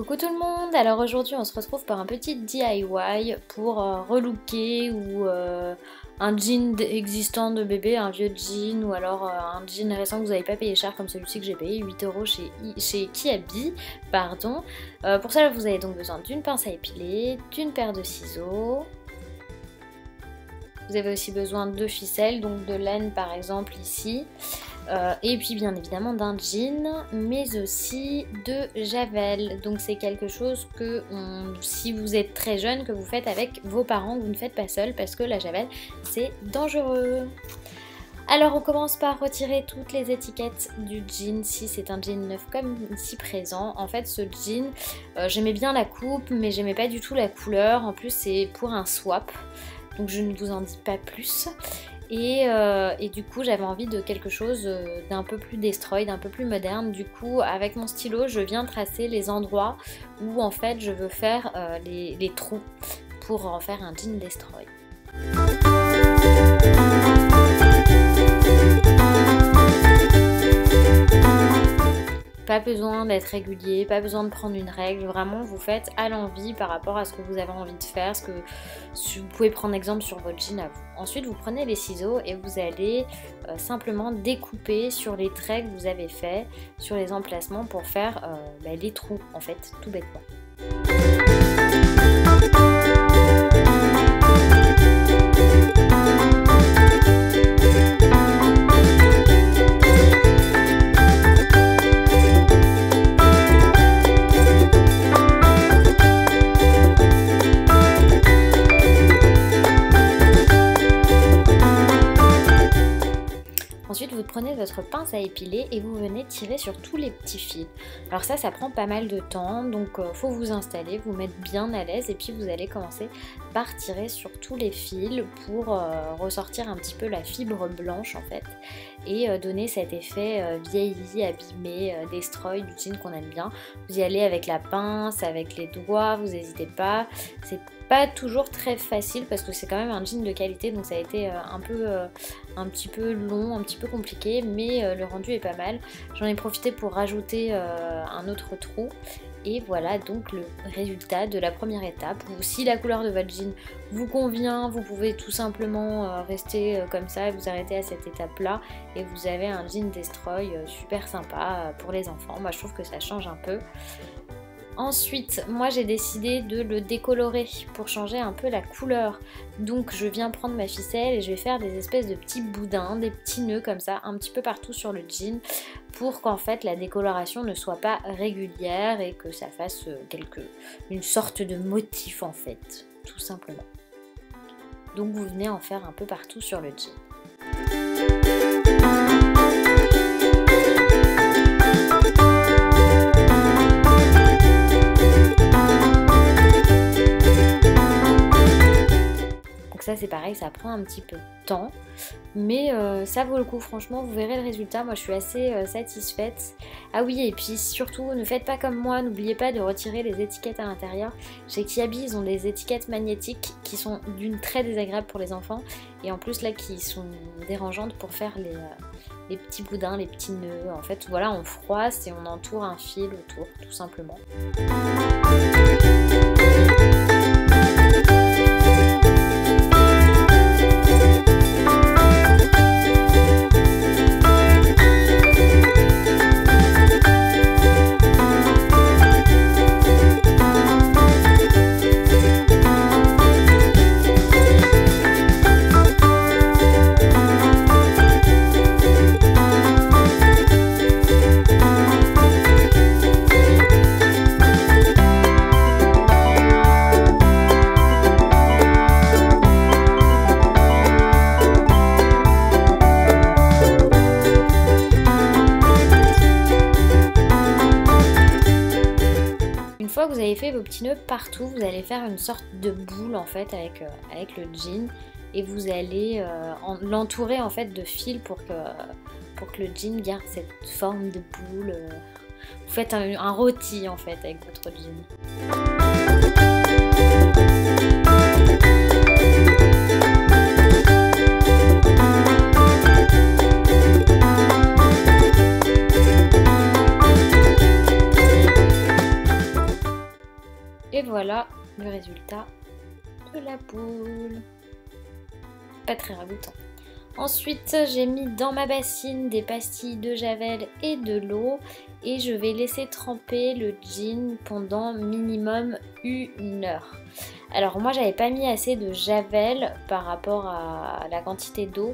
Coucou tout le monde, alors aujourd'hui on se retrouve pour un petit DIY pour relooker ou un jean existant de bébé, un vieux jean ou alors un jean récent que vous n'avez pas payé cher comme celui-ci que j'ai payé 8 € chez Kiabi, pardon. Pour ça vous avez donc besoin d'une pince à épiler, d'une paire de ciseaux. Vous avez aussi besoin de ficelles, donc de laine par exemple ici. Et puis bien évidemment d'un jean, mais aussi de javel. Donc c'est quelque chose que si vous êtes très jeune, que vous faites avec vos parents, vous ne faites pas seul parce que la javel c'est dangereux. Alors on commence par retirer toutes les étiquettes du jean, si c'est un jean neuf comme ici présent. En fait ce jean, j'aimais bien la coupe mais j'aimais pas du tout la couleur, en plus c'est pour un swap. Donc je ne vous en dis pas plus. Et du coup j'avais envie de quelque chose d'un peu plus destroy, d'un peu plus moderne. Du coup avec mon stylo je viens tracer les endroits où en fait je veux faire les trous pour en faire un jean destroy. Pas besoin d'être régulier, pas besoin de prendre une règle, vraiment vous faites à l'envie par rapport à ce que vous avez envie de faire, vous pouvez prendre exemple sur votre jean à vous. Ensuite vous prenez les ciseaux et vous allez simplement découper sur les traits que vous avez faits, sur les emplacements pour faire les trous en fait, tout bêtement. Ensuite vous prenez votre pince à épiler et vous venez tirer sur tous les petits fils. Alors ça prend pas mal de temps, donc faut vous installer, vous mettre bien à l'aise et puis vous allez commencer par tirer sur tous les fils pour ressortir un petit peu la fibre blanche en fait et donner cet effet vieilli, abîmé, destroy du jean qu'on aime bien. Vous y allez avec la pince, avec les doigts, vous n'hésitez pas. C'est pas toujours très facile parce que c'est quand même un jean de qualité, donc ça a été un petit peu long, un petit peu compliqué, mais le rendu est pas mal. J'en ai profité pour rajouter un autre trou et voilà donc le résultat de la première étape. Si la couleur de votre jean vous convient, vous pouvez tout simplement rester comme ça et vous arrêter à cette étape là et vous avez un jean destroy super sympa pour les enfants. Moi je trouve que ça change un peu. Ensuite, moi j'ai décidé de le décolorer pour changer un peu la couleur. Donc je viens prendre ma ficelle et je vais faire des espèces de petits boudins, des petits nœuds comme ça, un petit peu partout sur le jean pour qu'en fait la décoloration ne soit pas régulière et que ça fasse une sorte de motif en fait, tout simplement. Donc vous venez en faire un peu partout sur le jean. Ça c'est pareil, ça prend un petit peu de temps, mais ça vaut le coup, franchement, vous verrez le résultat, moi je suis assez satisfaite. Ah oui, et puis surtout, ne faites pas comme moi, n'oubliez pas de retirer les étiquettes à l'intérieur. Chez Kiabi, ils ont des étiquettes magnétiques qui sont d'une très désagréable pour les enfants, et en plus là qui sont dérangeantes pour faire les petits boudins, les petits nœuds. En fait, voilà, on froisse et on entoure un fil autour, tout simplement. Une fois que vous avez fait vos petits nœuds partout, vous allez faire une sorte de boule en fait avec le jean et vous allez l'entourer en fait de fils pour que le jean garde cette forme de boule. Vous faites un rôti en fait avec votre jean. le résultat de la boule. Pas très ragoûtant. Ensuite, j'ai mis dans ma bassine des pastilles de javel et de l'eau et je vais laisser tremper le jean pendant minimum 1 heure. Alors moi, j'avais pas mis assez de javel par rapport à la quantité d'eau.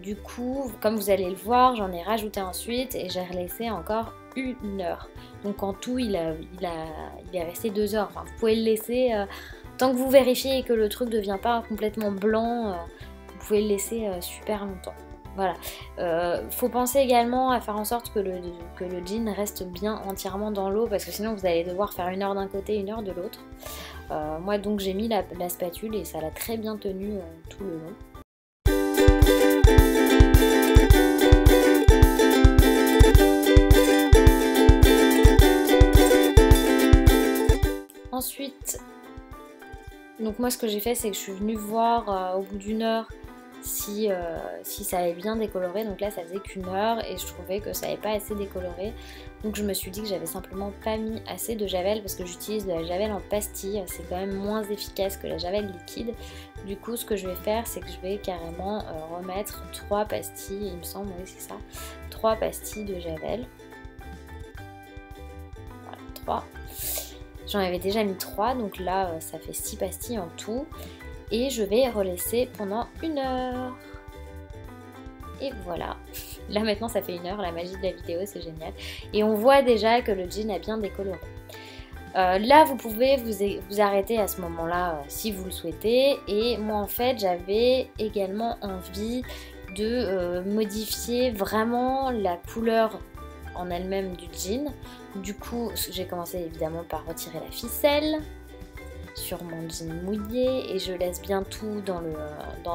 Du coup, comme vous allez le voir, j'en ai rajouté ensuite et j'ai laissé encore 1 heure. Donc en tout, il est resté 2 heures. Enfin, vous pouvez le laisser tant que vous vérifiez que le truc ne devient pas complètement blanc. Vous pouvez le laisser super longtemps. Voilà. Faut penser également à faire en sorte que le jean reste bien entièrement dans l'eau parce que sinon vous allez devoir faire 1 heure d'un côté, 1 heure de l'autre. Moi donc j'ai mis la spatule et ça l'a très bien tenu tout le long. Ensuite, donc moi ce que j'ai fait c'est que je suis venue voir au bout d'1 heure si ça avait bien décoloré. Donc là ça faisait qu'1 heure et je trouvais que ça n'avait pas assez décoloré. Donc je me suis dit que j'avais simplement pas mis assez de javel parce que j'utilise de la javel en pastille. C'est quand même moins efficace que la javel liquide. Du coup ce que je vais faire c'est que je vais carrément remettre 3 pastilles, il me semble, oui c'est ça, 3 pastilles de javel. Voilà, 3. J'en avais déjà mis 3 donc là ça fait 6 pastilles en tout. Et je vais relaisser pendant 1 heure. Et voilà. Là maintenant ça fait 1 heure, la magie de la vidéo, c'est génial. Et on voit déjà que le jean a bien décoloré. Là vous pouvez vous arrêter à ce moment-là si vous le souhaitez. Et moi en fait j'avais également envie de modifier vraiment la couleur en elle-même du jean. Du coup j'ai commencé évidemment par retirer la ficelle sur mon jean mouillé et je laisse bien tout dans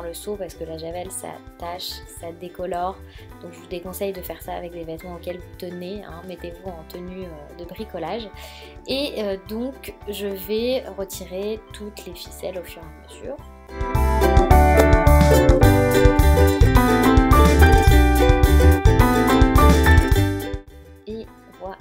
le seau parce que la javel ça tache, ça décolore, donc je vous déconseille de faire ça avec des vêtements auxquels vous tenez, hein. Mettez-vous en tenue de bricolage et donc je vais retirer toutes les ficelles au fur et à mesure. Et voilà.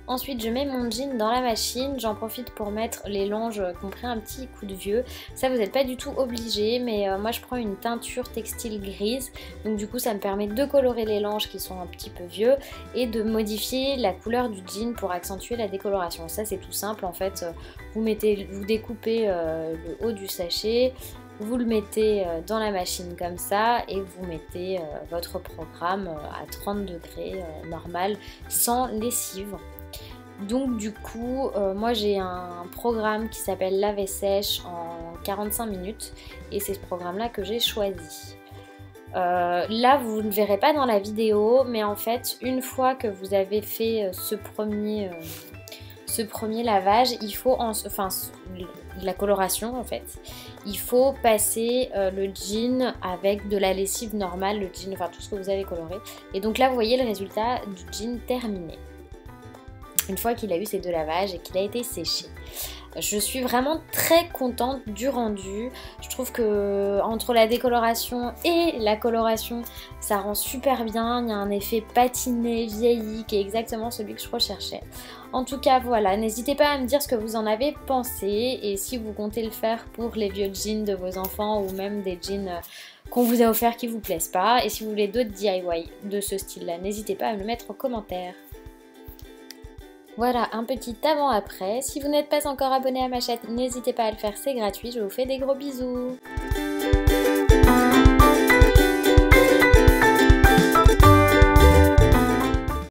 Ensuite je mets mon jean dans la machine, j'en profite pour mettre les langes qui ont pris un petit coup de vieux. Ça vous n'êtes pas du tout obligé, mais moi je prends une teinture textile grise. Donc du coup ça me permet de colorer les langes qui sont un petit peu vieux et de modifier la couleur du jean pour accentuer la décoloration. Ça c'est tout simple en fait, vous découpez le haut du sachet. Vous le mettez dans la machine comme ça et vous mettez votre programme à 30 degrés normal sans lessive. Donc du coup moi j'ai un programme qui s'appelle Lave sèche en 45 minutes et c'est ce programme là que j'ai choisi. Là vous ne verrez pas dans la vidéo mais en fait une fois que vous avez fait ce premier lavage, il faut la coloration en fait, il faut passer le jean avec de la lessive normale, le jean, enfin tout ce que vous avez coloré. Et donc là vous voyez le résultat du jean terminé. Une fois qu'il a eu ses 2 lavages et qu'il a été séché. Je suis vraiment très contente du rendu. Je trouve que entre la décoloration et la coloration, ça rend super bien. Il y a un effet patiné, vieilli, qui est exactement celui que je recherchais. En tout cas, voilà. N'hésitez pas à me dire ce que vous en avez pensé et si vous comptez le faire pour les vieux jeans de vos enfants ou même des jeans qu'on vous a offerts qui vous plaisent pas. Et si vous voulez d'autres DIY de ce style-là, n'hésitez pas à me le mettre en commentaire. Voilà un petit avant-après. Si vous n'êtes pas encore abonné à ma chaîne, n'hésitez pas à le faire, c'est gratuit. Je vous fais des gros bisous.